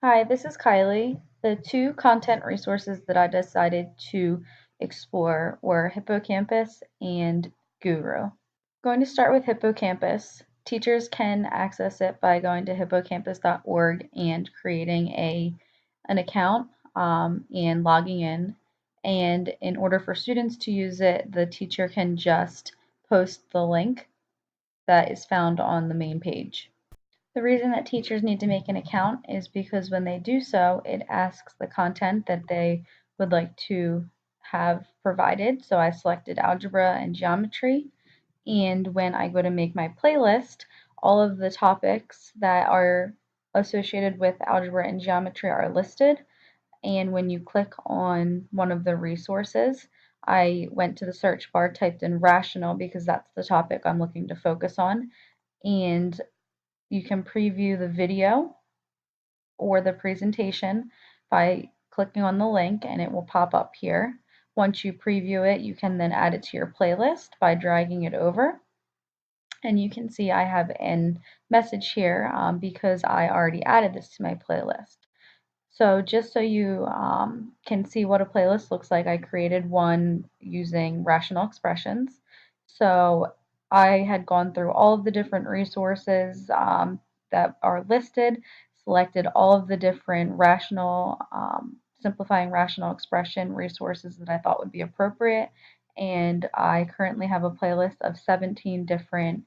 Hi, this is Kylie. The two content resources that I decided to explore were Hippocampus and Guru. Going to start with Hippocampus. Teachers can access it by going to hippocampus.org and creating an account and logging in. And in order for students to use it, the teacher can just post the link that is found on the main page. The reason that teachers need to make an account is because when they do so, it asks the content that they would like to have provided. So I selected algebra and geometry. And when I go to make my playlist, all of the topics that are associated with algebra and geometry are listed. And when you click on one of the resources, I went to the search bar, typed in rational because that's the topic I'm looking to focus on. And you can preview the video or the presentation by clicking on the link and it will pop up here. Once you preview it, you can then add it to your playlist by dragging it over. And you can see I have a message here because I already added this to my playlist. So just so you can see what a playlist looks like, I created one using rational expressions. So I had gone through all of the different resources that are listed, selected all of the different simplifying rational expression resources that I thought would be appropriate, and I currently have a playlist of 17 different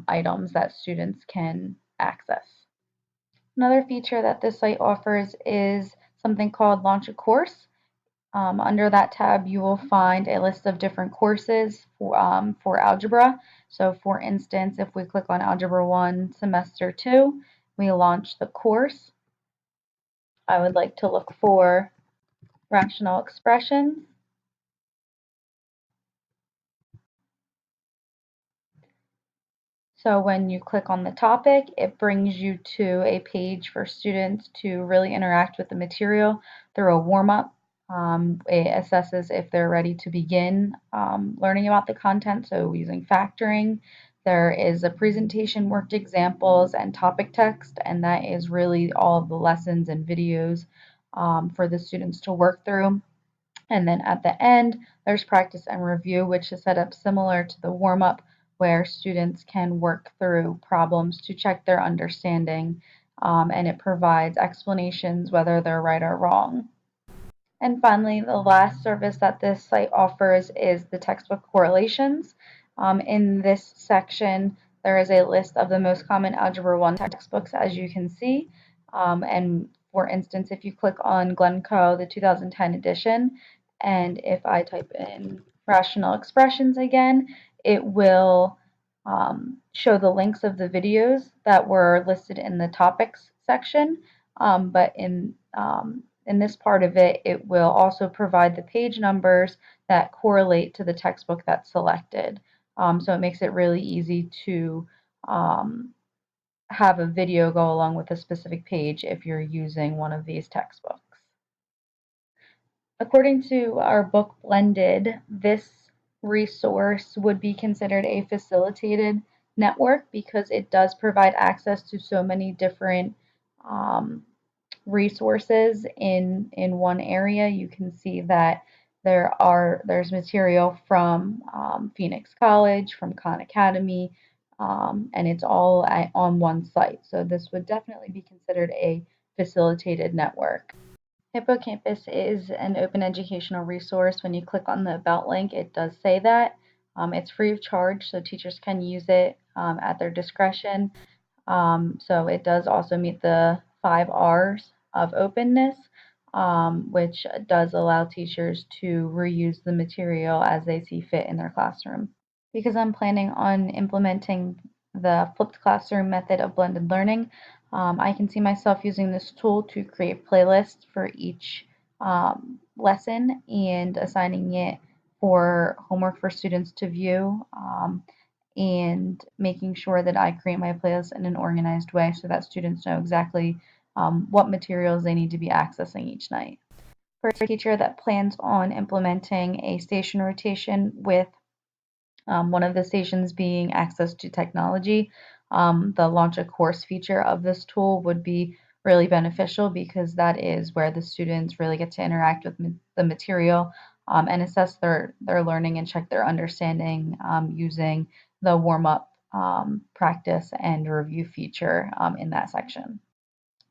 items that students can access. Another feature that this site offers is something called Launch a Course. Under that tab, you will find a list of different courses for algebra. So for instance, if we click on Algebra 1 Semester 2, we launch the course. I would like to look for rational expressions. So when you click on the topic, it brings you to a page for students to really interact with the material through a warm-up. It assesses if they're ready to begin learning about the content, so using factoring. There is a presentation, worked examples, and topic text, and that is really all of the lessons and videos for the students to work through. And then at the end, there's practice and review, which is set up similar to the warm-up, where students can work through problems to check their understanding, and it provides explanations whether they're right or wrong. And finally, the last service that this site offers is the textbook correlations. In this section, there is a list of the most common Algebra 1 textbooks, as you can see. And for instance, if you click on Glencoe, the 2010 edition, and if I type in rational expressions again, it will show the links of the videos that were listed in the topics section. But in this part of it, it will also provide the page numbers that correlate to the textbook that's selected. So it makes it really easy to have a video go along with a specific page if you're using one of these textbooks. According to our book Blended, this resource would be considered a facilitated network because it does provide access to so many different resources in one area. You can see that there's material from Phoenix College, from Khan Academy, and it's all on one site. So this would definitely be considered a facilitated network. Hippocampus is an open educational resource. When you click on the About link, it does say that. It's free of charge, so teachers can use it at their discretion. So it does also meet the 5 R's of openness, which does allow teachers to reuse the material as they see fit in their classroom. Because I'm planning on implementing the flipped classroom method of blended learning, I can see myself using this tool to create playlists for each lesson and assigning it for homework for students to view, and making sure that I create my playlist in an organized way so that students know exactly what materials they need to be accessing each night. For a teacher that plans on implementing a station rotation with one of the stations being access to technology, the launch a course feature of this tool would be really beneficial because that is where the students really get to interact with the material and assess their learning and check their understanding using the warm-up practice and review feature in that section.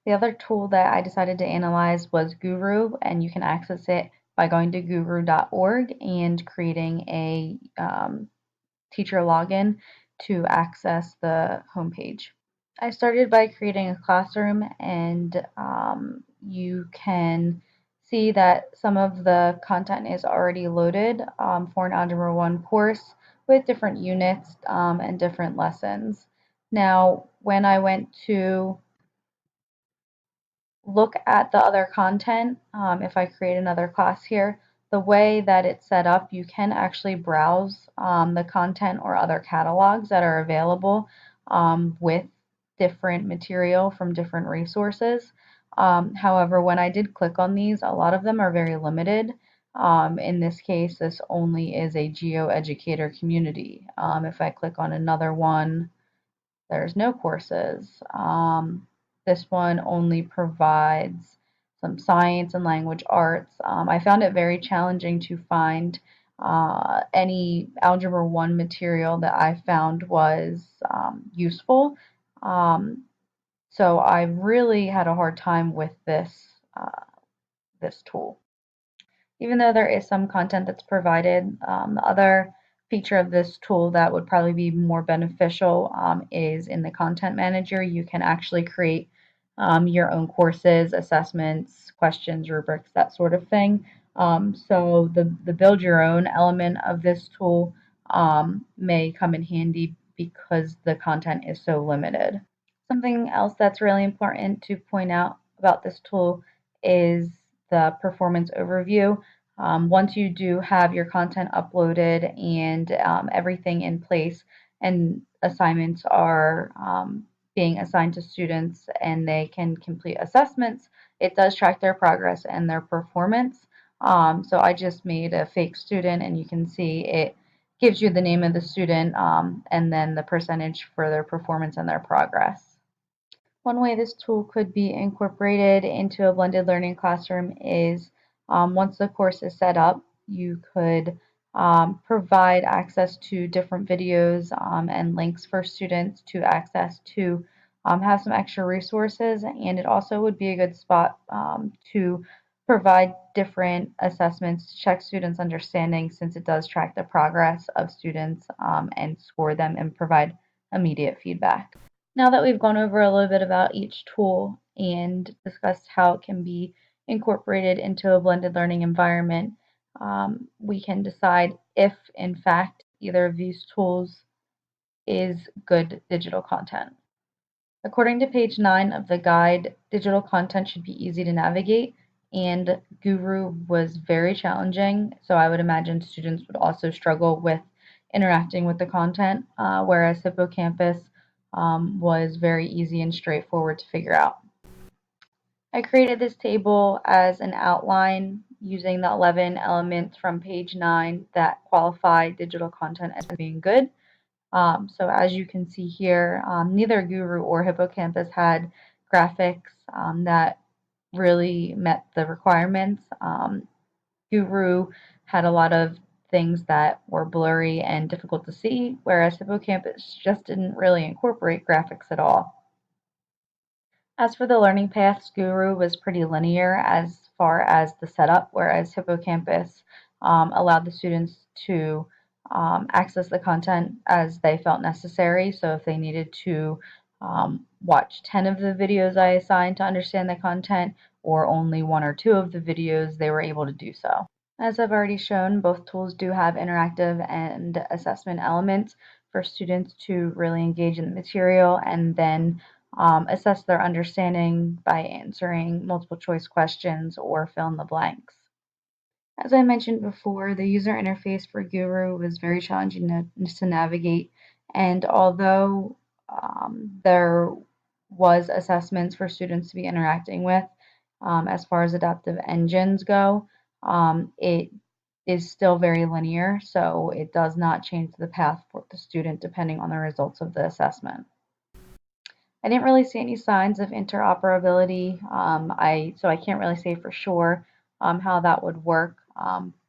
The other tool that I decided to analyze was Guru, and you can access it by going to gooru.org and creating a teacher login to access the homepage. I started by creating a classroom, and you can see that some of the content is already loaded for an Algebra 1 course with different units and different lessons. Now, when I went to look at the other content, if I create another class here, the way that it's set up, you can actually browse the content or other catalogs that are available with different material from different resources. However, when I did click on these, a lot of them are very limited. In this case, this only is a GeoEducator community. If I click on another one, there's no courses. This one only provides some science and language arts. I found it very challenging to find any Algebra 1 material that I found was useful. Um, so I really had a hard time with this tool. Even though there is some content that's provided, the other feature of this tool that would probably be more beneficial is in the content manager. You can actually create your own courses, assessments, questions, rubrics, that sort of thing. So the build your own element of this tool may come in handy because the content is so limited. Something else that's really important to point out about this tool is the performance overview. Once you do have your content uploaded and everything in place and assignments are being assigned to students and they can complete assessments, it does track their progress and their performance. So I just made a fake student and you can see it gives you the name of the student and then the percentage for their performance and their progress. One way this tool could be incorporated into a blended learning classroom is once the course is set up, you could provide access to different videos and links for students to access to have some extra resources, and it also would be a good spot to provide different assessments to check students' understanding since it does track the progress of students and score them and provide immediate feedback. Now that we've gone over a little bit about each tool and discussed how it can be incorporated into a blended learning environment, we can decide if, in fact, either of these tools is good digital content. According to page 9 of the guide, digital content should be easy to navigate, and Guru was very challenging, so I would imagine students would also struggle with interacting with the content, whereas Hippocampus was very easy and straightforward to figure out. I created this table as an outline using the 11 elements from page 9 that qualify digital content as being good. So as you can see here, neither Guru or Hippocampus had graphics that really met the requirements. Guru had a lot of things that were blurry and difficult to see, whereas Hippocampus just didn't really incorporate graphics at all. As for the learning paths, Guru was pretty linear as far as the setup, whereas Hippocampus allowed the students to access the content as they felt necessary. So if they needed to watch 10 of the videos I assigned to understand the content, or only one or two of the videos, they were able to do so. As I've already shown, both tools do have interactive and assessment elements for students to really engage in the material and then assess their understanding by answering multiple choice questions or fill in the blanks. As I mentioned before, the user interface for Guru was very challenging to navigate, and although there was assessments for students to be interacting with, as far as adaptive engines go, it is still very linear, so it does not change the path for the student depending on the results of the assessment. I didn't really see any signs of interoperability. So I can't really say for sure how that would work.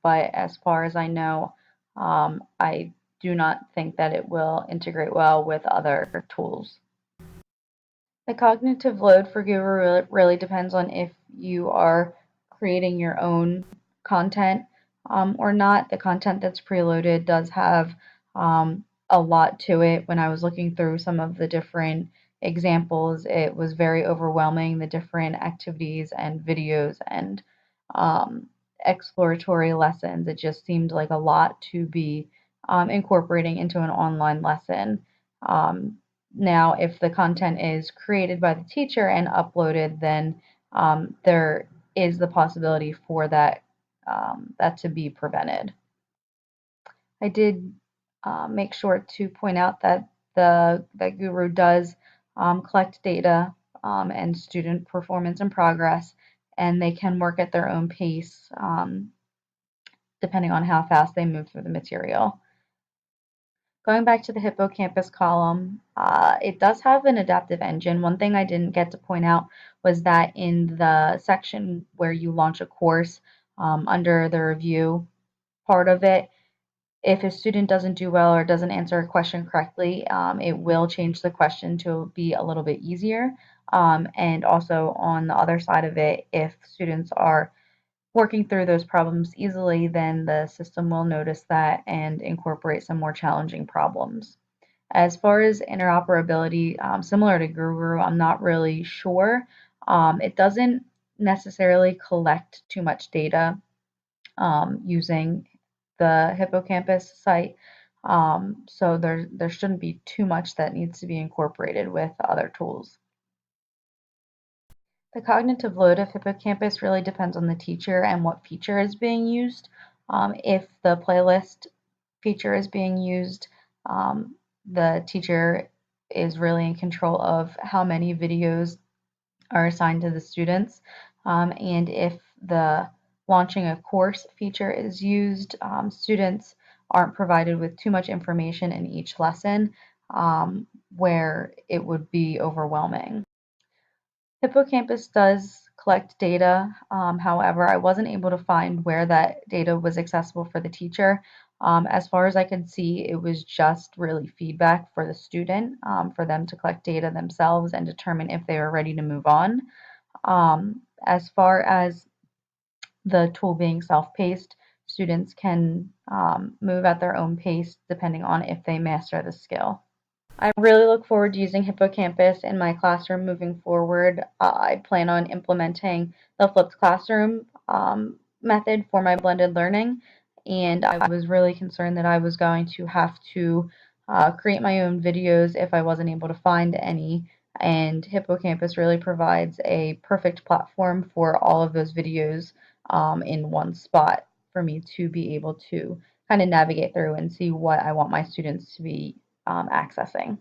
But as far as I know, I do not think that it will integrate well with other tools. The cognitive load for Guru really depends on if you are creating your own content or not. The content that's preloaded does have a lot to it. When I was looking through some of the different examples, it was very overwhelming, the different activities and videos and um, exploratory lessons. It just seemed like a lot to be incorporating into an online lesson. Um, Now, if the content is created by the teacher and uploaded, then there is the possibility for that to be prevented. I did make sure to point out that that Guru does collect data and student performance and progress, and they can work at their own pace depending on how fast they move through the material. Going back to the hippocampus column, it does have an adaptive engine. One thing I didn't get to point out was that in the section where you launch a course, under the review part of it, if a student doesn't do well or doesn't answer a question correctly, it will change the question to be a little bit easier. And also on the other side of it, if students are working through those problems easily, then the system will notice that and incorporate some more challenging problems. As far as interoperability, similar to Guru, I'm not really sure. It doesn't necessarily collect too much data using the hippocampus site. So there shouldn't be too much that needs to be incorporated with other tools. The cognitive load of hippocampus really depends on the teacher and what feature is being used. If the playlist feature is being used, the teacher is really in control of how many videos are assigned to the students. And if the launching a course feature is used, students aren't provided with too much information in each lesson where it would be overwhelming. Hippocampus does collect data. However, I wasn't able to find where that data was accessible for the teacher. As far as I could see, it was just really feedback for the student for them to collect data themselves and determine if they were ready to move on. As far as the tool being self-paced, students can move at their own pace depending on if they master the skill. I really look forward to using Hippocampus in my classroom moving forward. I plan on implementing the flipped classroom method for my blended learning, and I was really concerned that I was going to have to create my own videos if I wasn't able to find any. And Hippocampus really provides a perfect platform for all of those videos in one spot for me to be able to kind of navigate through and see what I want my students to be accessing.